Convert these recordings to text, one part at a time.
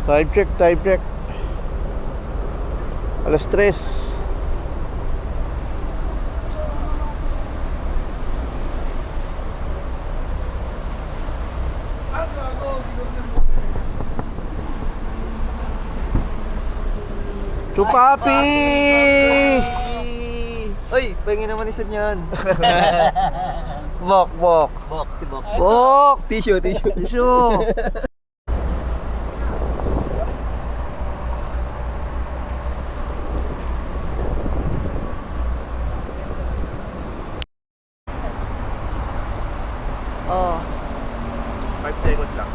Time check, time check. Alas 3. Chupapi! Uy, pahingin naman isa niyan. Bok, bok. Bok, si Bok. Bok! Tissue, tissue. Tissue! Oh. 5 seconds lang.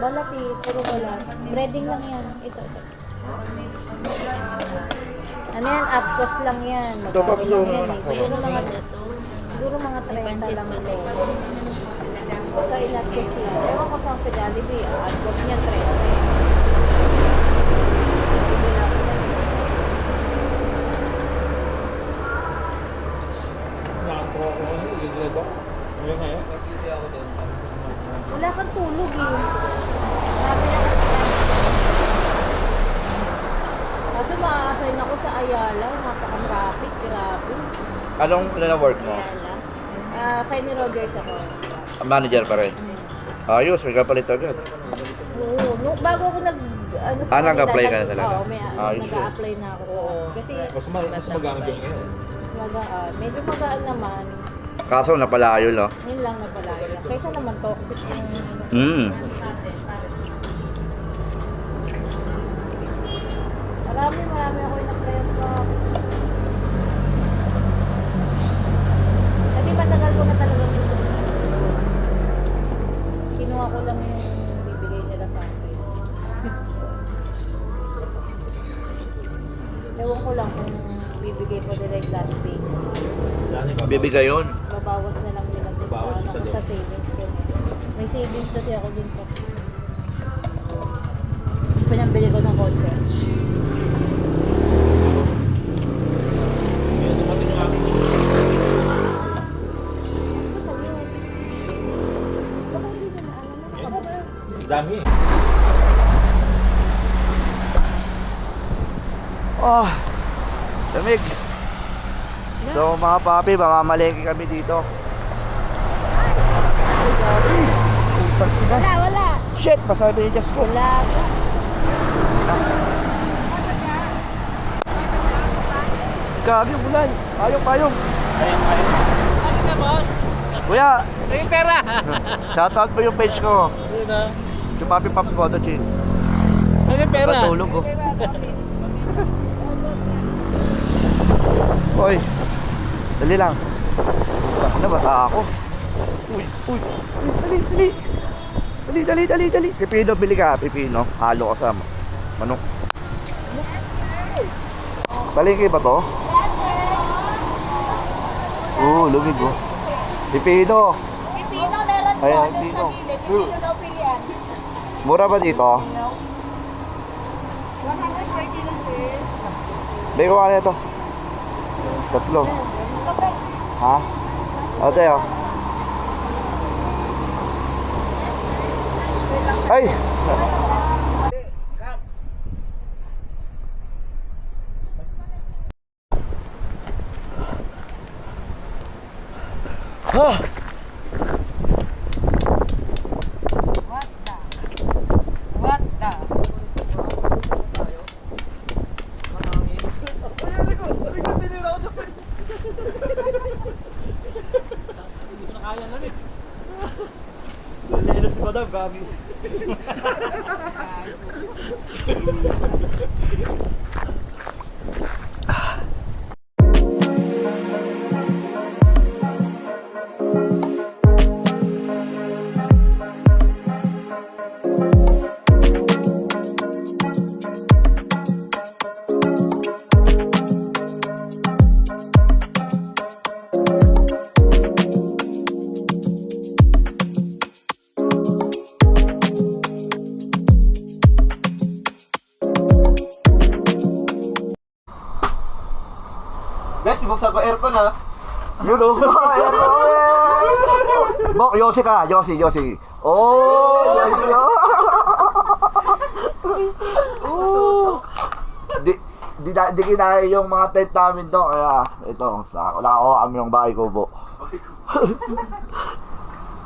Balat eh, puro balat. Breading lang yan. Ito. Ano yan? Aptos lang yan. Ito pa Magkano lang yan eh. Siguro mga, siguro mga 30 lang ito. Ito inaptos yan. Ewan ko saan sa Jollibee. Aptos niyan 30. Wala kang tulog eh. Sabi na kaso ma-assign ako sa Ayala. Napaka-traffic. Grabe. Anong work mo? Ayala. Kay ni Rogers ako. Manager pa rin. Ayos, may kapalit agad. Oo. Bago ako nag... Ano, nag-apply ka na talaga? Oo, Ayos yun. nag-apply na ako. Kasi Mas magaan din ngayon. magaan. Medyo magaan naman. Kaso napalayo, no? Yun lang na pala. Kaysa naman toxic yung... Marami ako in-apply sa kasi matagal ko na talagang gusto. Kinuha ko lang yung bibigay nila sa akin. Ewan ko lang kung bibigay pa nila yung last pay. Bibigay yun. Babawas na lang nila dun sa savings ko. May savings kasi ako dun po. Pinambili ko ng kotse. Dami. Oh, lamig. So mga papi, mamamalengke kami dito. Wala. Shit, masabi ni Diyos ko. Wala. Gabi yung ulan. Payong. Ano na boss? Kuya, May pera. shoutout mo yung page ko. Ano na? Yung Papi Pops Photo Chin. Ano yung pera? Patulog ko. Hoy, dali lang. Nabasa ako. Uy. Dali. Pipino, bili ka. Pipino. Halo ka sa manok. Palengke ba to? Lumig oh. Pipino. Pipino, meron po Ayan, doon dito. sa gilid. Pipino daw pilihan. Mura ba dito? 100 per kilo, sir. Bego ka na ito. Tatlo. Ha? Ate oh. Ay! Ah! What the? Kaya lang eh. Lalo si Madam, gabi. Guys, buksan ko aircon ha. Yun o. Bok, Yossi ka. Yossi. Oh, Yossi. Oh. Di kinaya yung mga tent namin doon. Kaya, ito. Wala ako kami yung bahay ko, Bok.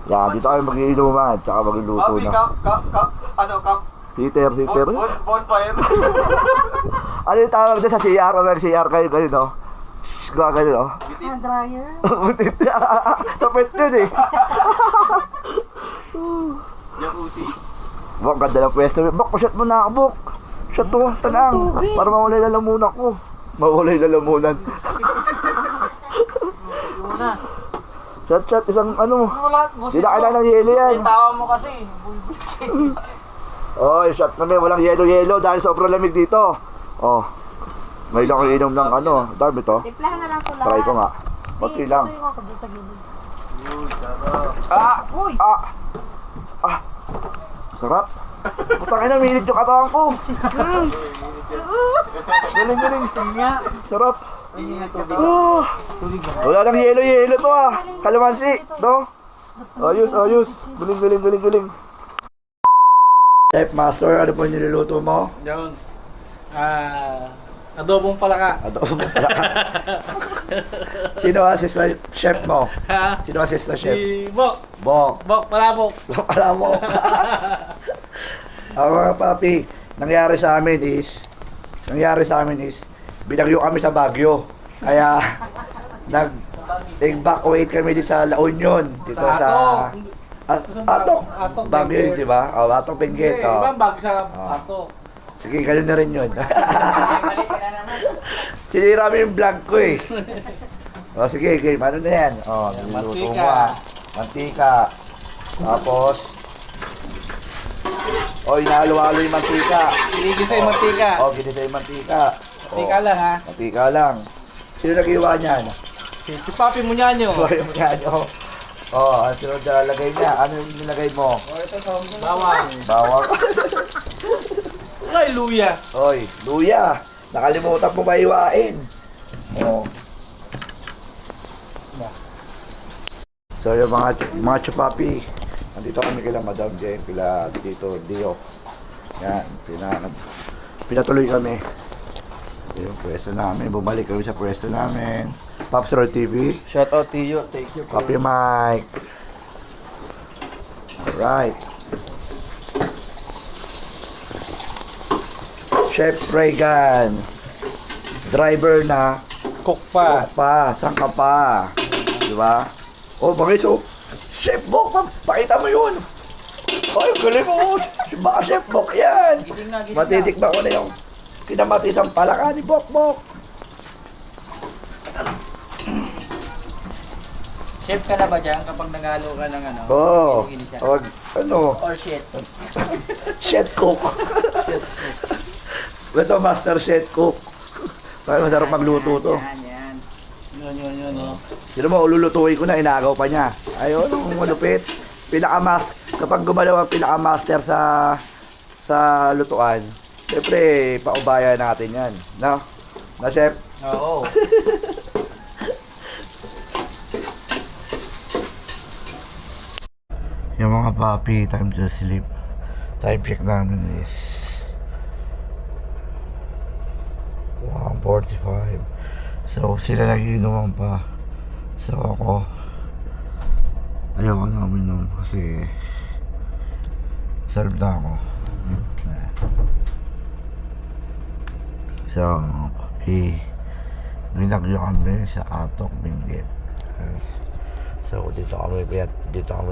Yan, dito kami mag-iinuman. Tsaka magluluto Papi, na. cup. Heater. Bonfire. Ano yung tawag doon sa CR? May CR kayo, ganun, no? Gagano, no? dryer. Butit na. Sapit yun eh. Jacuzzi. Bok, ganda ng pwesto. Bok, pasyat mo na ako, Bok. Shot mo, tanang. Para mawala yung lalamunan ko. Mawala yung lalamunan. Shot, isang ano. Hindi na kailangan ng yelo yan. Tawa mo kasi. Oh, shot kami. Walang yelo dahil sobrang lamig dito. Oh. May lang inom ng ano. Dami to. Tiplahan na lang ko lahat. Try ko nga. Pati lang. Gusto ko dun sa gilid. Uy! Sarap. Putang ina, minit yung katawan ko. Galing. Sarap. Wala lang yelo to ah. Kalamansi. To. Ayos. Galing. Chef Master, ano po yung niluluto mo? Doon. Adobong palaka. Sino assistant chef mo? Ha? Sino assistant chef? Si Bok. Bok. Palabok. Alam mo. Ako mga papi, nangyari sa amin is binagyo kami sa Baguio. Kaya nag-evacuate kami dito sa La Union, dito sa Atok. Baguio yun, di ba? Oh, Atok Benguet. Oh. Ibang bag sa ato. Sige, ganun na rin yun. Sinira mo yung vlog ko eh. O sige, ano na yan? O, niluluto mo ah. Mantika. Tapos, inahalo-halo yung mantika. Ginigisa yung mantika. Ginisa yung mantika. Mantika lang ha. Mantika lang. Sino nag-iwa niyan? Si Papi Munyanyo. Yung nyo. Ang sunod na lagay niya. Ano yung nilagay mo? Bawang. Bawang. Ay, luya. Oy, luya. Nakalimutan mo ba iwain? So yung mga chupapi, nandito kami kila Madam Jen, kila Tito Dio. Yan, pinatuloy kami. Yung pwesto namin, bumalik kami sa pwesto namin. Pops Roll TV. Shout out to you. Thank you. Copy mic. Alright. Chef Reagan. Driver na. Cook pa. Saan ka pa? Diba? Bagay so. Chef Bok, pakita mo yun. Galing mo. Baka Chef Bok yan. Matitikba ko na yung kinamatisang palaka ni Bok. Chef ka na ba dyan kapag nagalo ka ng ano? Or shit. Chef Cook. Ito, Master Chef Cook. Kaya masarap magluto to. Yan. Yun. Sino mo, ululutuin ko na, inagaw pa niya. Ayun, malupit. Kapag gumalaw ang pinaka-master sa lutuan, siyempre, paubaya natin yan. No? Na, Chef? Oo. Yung mga papi, time to sleep. Time check namin is 1:45. So sila nagiinuman pa. So ako ayaw na uminom kasi serve na ako. So papi, binagyo kami sa Atok Benguet. So dito kami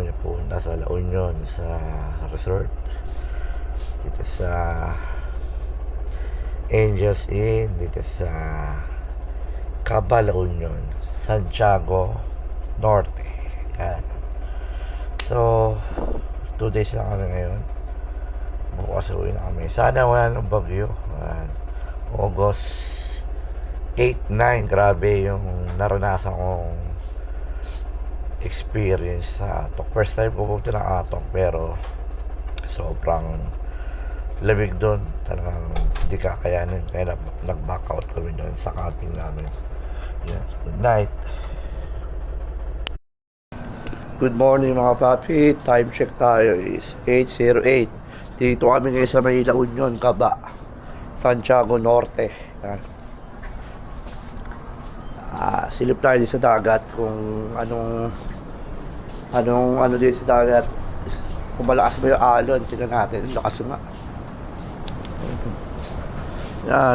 napunta sa La Union sa resort. Dito sa Angels Inn, dito sa Caba, La Union, Santiago Norte. Yan. So 2 days lang kami ngayon. Bukas uwi na kami. Sana wala nang bagyo. Yan. August 8-9, grabe yung naranasan kong experience sa Atok. First time ko pumunta ng Atok, pero sobrang lamig doon. Talagang hindi kakayanin. Kaya nag-back out kami doon sa camping namin. Yan. Good night. Good morning mga papi. Time check tayo is 8:08. Dito kami ngayon sa may La Union, Caba, Santiago Norte. Yan. Silip tayo sa dagat kung anong din sa dagat, kung malakas ba yung alon. Tingnan natin, lakas nga.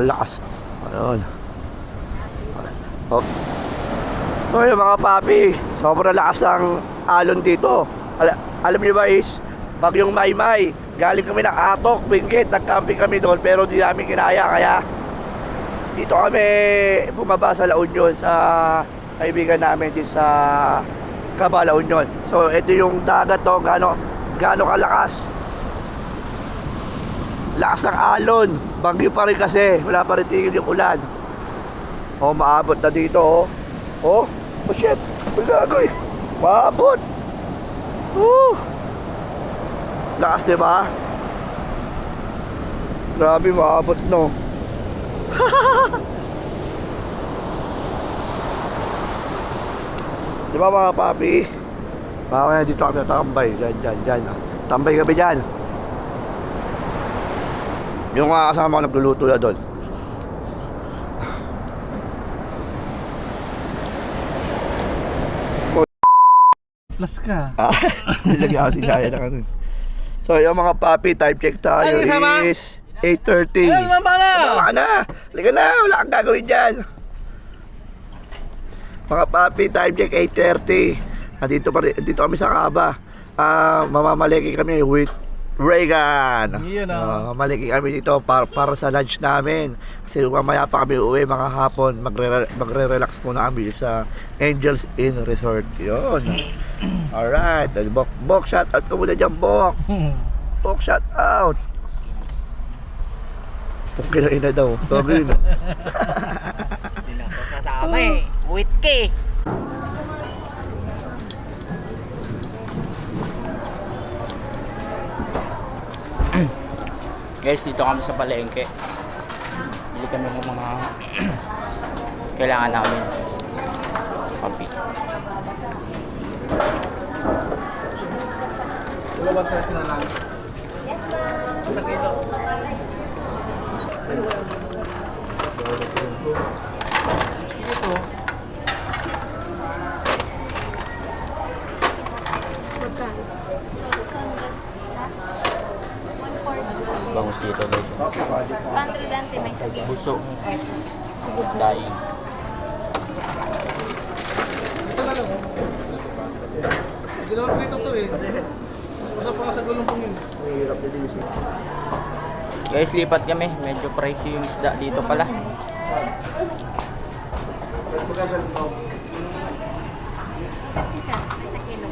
Lakas. Ayun. Oh. So yun mga papi, sobrang lakas ng alon dito. Alam niyo ba is bagyong Maymay, galing kami ng Atok, Benguet, nag-camping kami doon pero di namin kinaya, kaya dito kami bumaba sa La Union sa kaibigan namin din sa Caba, La Union. So ito yung dagat to, gaano kalakas. Lakas ng alon, bagyo pa rin kasi, wala pa rin tigil yung ulan. Oh, maabot na dito oh shit, magagoy, maabot. Lakas, diba? Grabe, maabot no. Diba mga papi? Mamaya dito kami tambay. Dyan. Tambay kami dyan. Yung mga kasama ko nagluluto na doon. Plus ka. Nilagyan ako si Jaya na kanin. So yung mga papi, time check tayo is 8:30. Ay, lumamba na! Lumamba na! Liga na! Wala kang gagawin dyan. Mga papi, time check 8:30. Dito kami sa Caba. Mamamaliki kami with Reagan. Mamaliki kami dito para sa lunch namin. Kasi mamaya pa kami uwi mga hapon. Magre-relax muna kami sa Angels Inn Resort. Yun. Alright. Bok, shout out ko muna dyan, Bok. Bok, shout out. Okay na ina daw. Sorry na. Hindi na ako sasama eh. Wait ke. Guys, dito kami sa palengke. Bili kami ng mga kailangan namin. Papi. Dalawang peso na lang. Yes, ma'am. Sa kilo. Ito. Bangus dito guys. Pantry dante, may saging. Buso. Daing. Ito na lang oh. Hindi naman prito to eh. Mas masarap pa nga sa gulong yun. Mahirap na din siya. Guys, lipat kami. Medyo pricey yung isda dito pala. Isa, may sa kilo.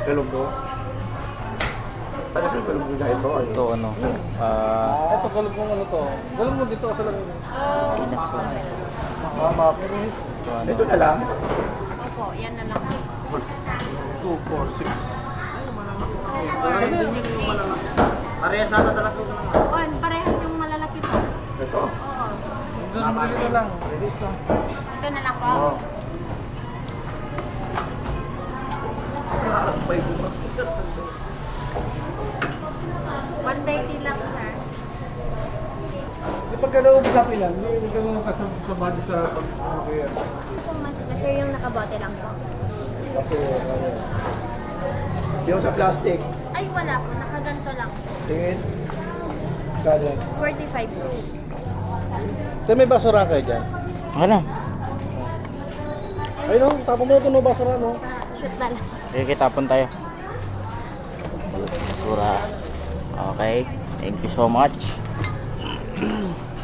Galong do. Ano siya galong do ito? Ito ano. Ito galong kong ano to. Galong mo dito sa lang. Pinaso. Ito na lang. Opo, yan na lang. 2, 4, 6. Parehas ata talaga ko naman. On, parehas yung malalaki po. Ito. Oo. Dito lang. Ito na lang po. Oh. One day lang, sir. Di pagka naubos natin yan, hindi ka naman sa body sa pag-kaya. Sir, yung nakabote lang po. Kasi yung sa plastic. Ay, wala po. Nakaganto lang. Tingin. Kala. 45 po. Ito may basura kayo dyan. Ano? Ayun o, tapos mo ito no basura no. Malapit na lang. Sige, kitapon tayo. Basura. Okay. Thank you so much.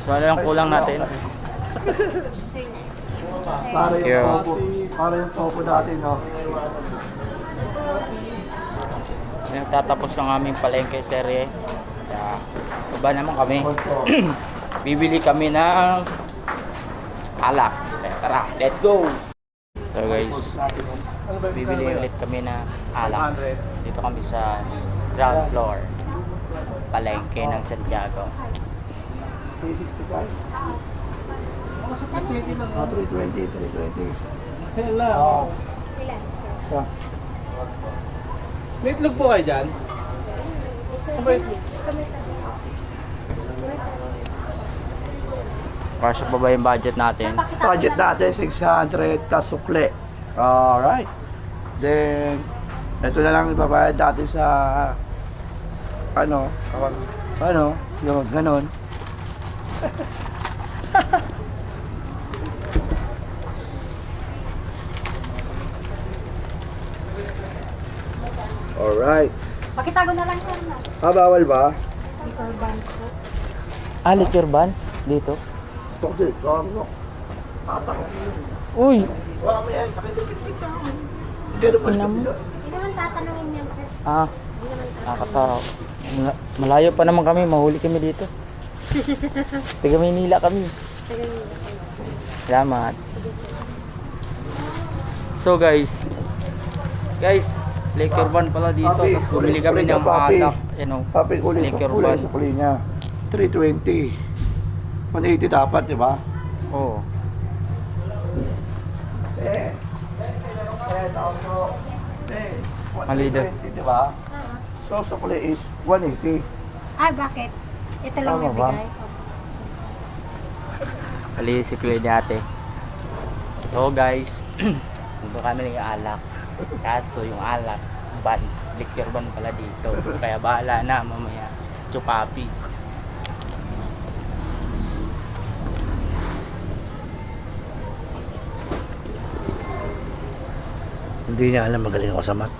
So, ano lang kulang natin? Para Thank you. yung topo natin, no? Nagtatapos ang aming palengke serye. Kaya, iba naman kami. Bibili kami ng alak. Tara, let's go! So guys, bibili ulit kami ng alak. Dito kami sa ground floor. Palengke ng Santiago. 365? 320, 320. Hello. Ilan, sir? Yeah. May itlog po kayo dyan? Kasya pa ba yung budget natin? Budget natin 600 plus sukle. Alright. Then, ito na lang ibabayad natin sa yun, ganon. Alright. Pakitago na lang, sir. Bawal ba? Liquor ban po. Ah, liquor ban? Dito? Hindi, ano? Uy! Hindi naman tatanungin yan, sir. Ah, nakakatawa. Malayo pa naman kami, mahuli kami dito. Taga Maynila kami. Salamat. So guys, liquor ban pala dito. Papi, Tapos bumili kami kulit ng na, papi. alak. Yan o, Papi, liquor kulay ban. sa kulay niya. 320. 180 dapat, di ba? Oo. Mali daw. 120, di ba? So, sa kulay is 180. Ay, bakit? Ito lang Tama may ba? bigay. Mali si Kuya dati. So guys, dito kami ng alak. Kasto yung alak, ban, liquor ban pala dito. Kaya bahala na mamaya. Chupapi. Hindi niya alam magaling ako sa math.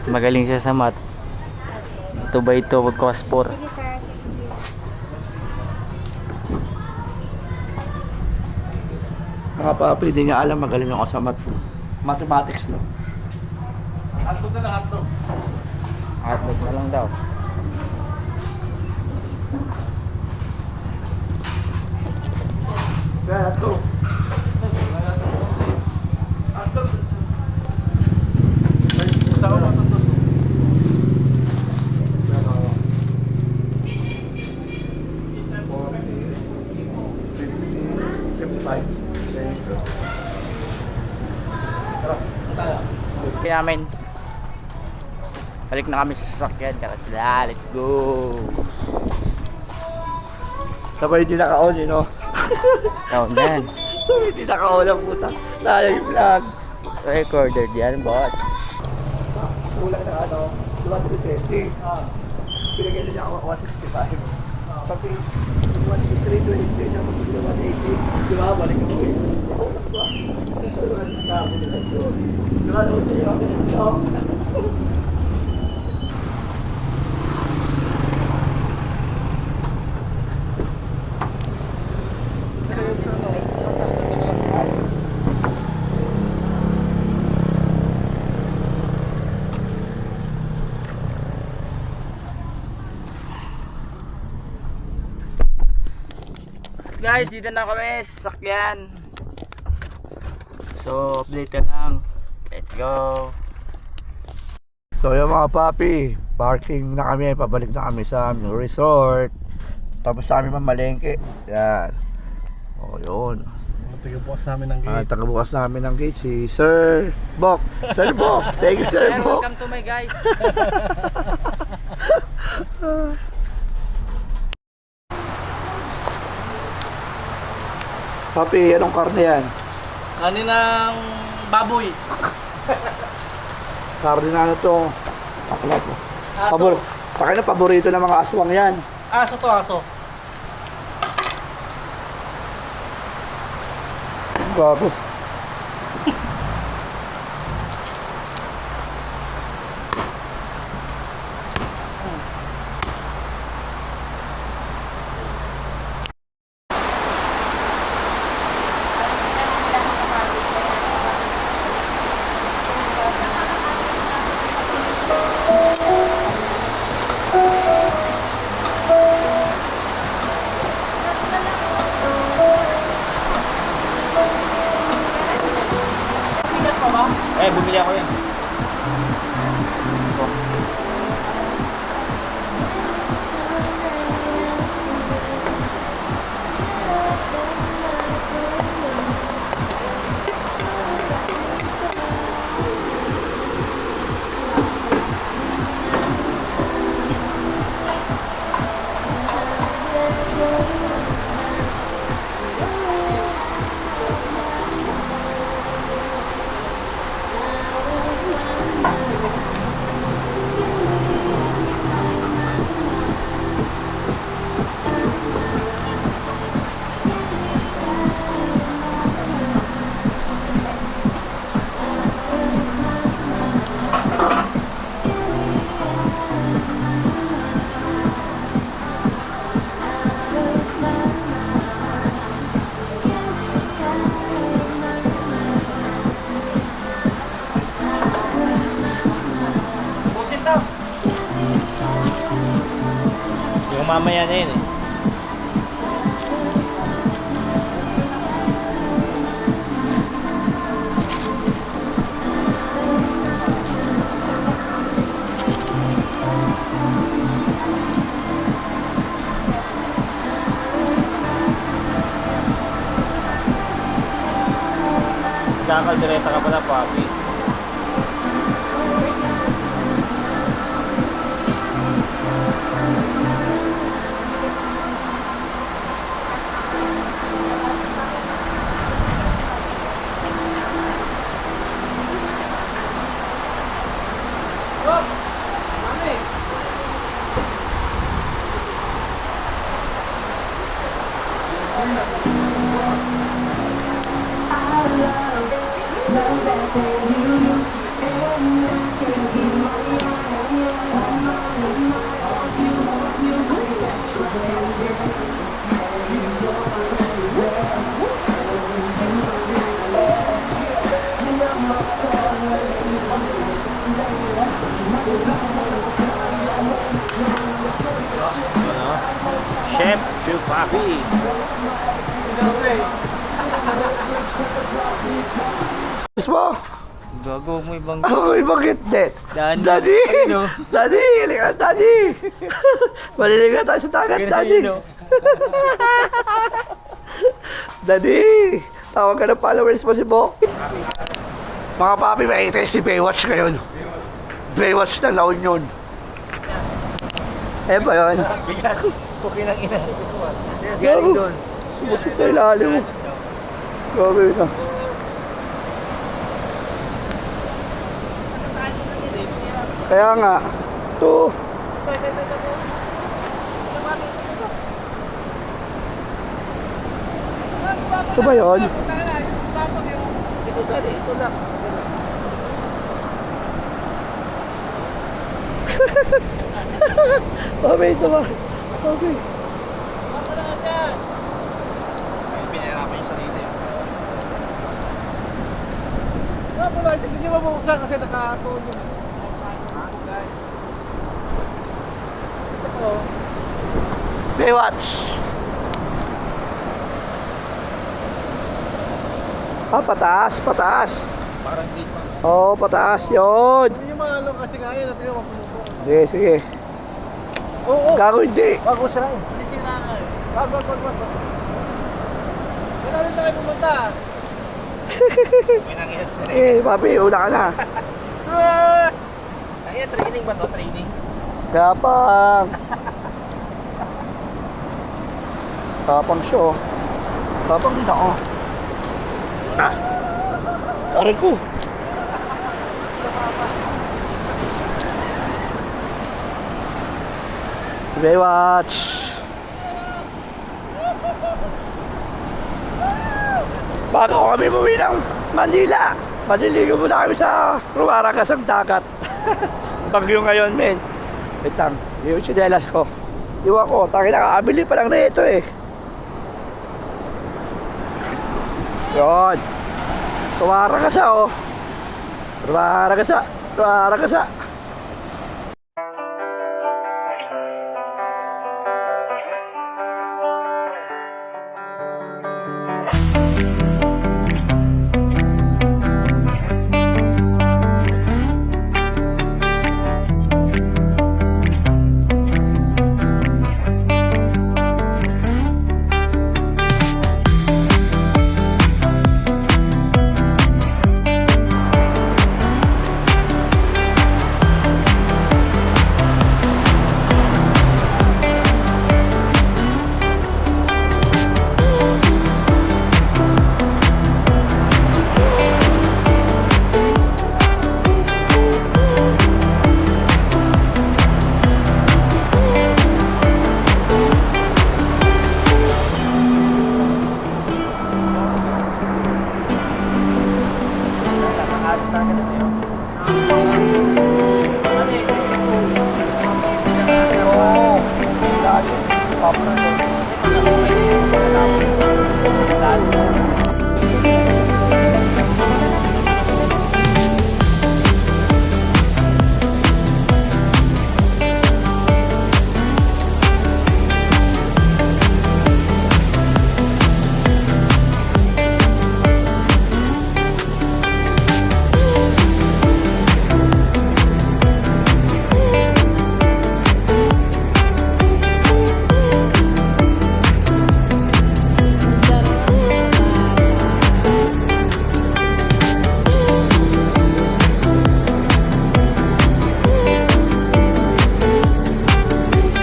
Magaling siya sa math. 2 by 2 cos 4. Sige, sir. Mga papi, hindi niya alam magaling ako sa math. Mathematics, no? Hotdog na lang, hotdog. Hotdog na lang daw. Kaya ito. Saka mo ito. Kaya namin. Balik na kami sa sasakyan. Tara, let's go. Sabay hindi naka-on, no? Down yan. Sabay hindi naka-on ang puta. Nalay yung vlog. Recorder yan, boss. Kulang na ano, 320. Pinagay niya ako 165. Pati 320 niya ako 180. Di ba? Balik ako eh. Guys, dito na kami sa sasakyan. So, update na lang. Let's go. So yung mga papi, parking na kami, pabalik na kami sa aming resort. Tapos sa aming mamalengke. Yan. O yun. Tagabukas namin ng gate. Tagabukas namin ng gate si Sir Bok. Sir Bok. Thank you, Sir Bok. Welcome to my guys. Papi, anong karne yan? Ano ng baboy? Karne na ano to? Akala ko. Aso. Paborito ng mga aswang yan. Aso to, aso. Gago. Bumili ako yan. Yung mamaya na yun eh. Kakaldereta ka pala, Papi. Chef Chu Papi. Mo? Gago mo ibang... Ako may bakit din. Daddy. Daddy! Ayun, oh. Daddy! Halika, Daddy! Malilig na tayo sa dagat, Daddy! Ayun, oh. Daddy! Tawag ka ng followers mo si Bok. Mga papi, may si Baywatch ngayon. Baywatch na laon yun. Eh ba yun? Okay lang ina. Galing doon. Sumusot sa ilalim mo. Gago yun ah. Kaya nga, ito. Ito ba yun? Ito dali, ito lang. Okay, ito ba? Okay. Pinahirapan yung sarili. Wala po lang, hindi niyo mabuksan kasi nakatuon yun. Ito. Baywatch. Ah, pataas, pataas. Parang dito. Oo, pataas. Yun. Yun yung mga ano kasi nga yun, natin yung mapumupo. Sige, sige. Oo, Gago hindi. bago sila eh. Hindi sila nga eh. Wag. Kaya natin tayo pumunta. May nangyayat sila. Eh, papi, una ka na. Ay, training ba to? Training? Gapang. Gapang show. Gapang din ako. Ah. Aray ko. Baywatch. Bago kami umuwi ng Manila, maliligo muna kami sa Ruaragas ang dagat. Bagyo ngayon, men. Wait lang, yung sinelas ko. Iwan ko, taki nakakabili pa lang na ito eh. Yun. Ruaragas oh. Ruaragas.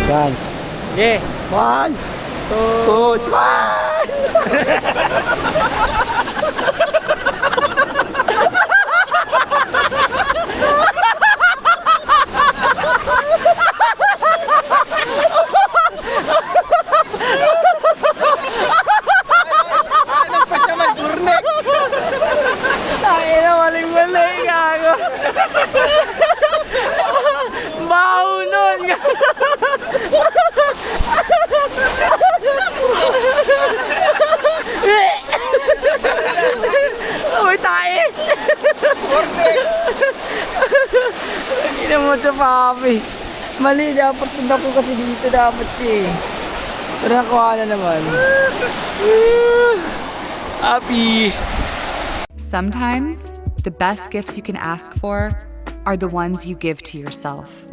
Yan. Yeah. 1, 2, smile! Ay, na maling-mali gago. Baho nun. Uy, tayo. Hindi mo sa papi. Mali, dapat punta ko kasi dito dapat siya eh. Pero nakuha na naman. Happy. Sometimes, the best gifts you can ask for are the ones you give to yourself.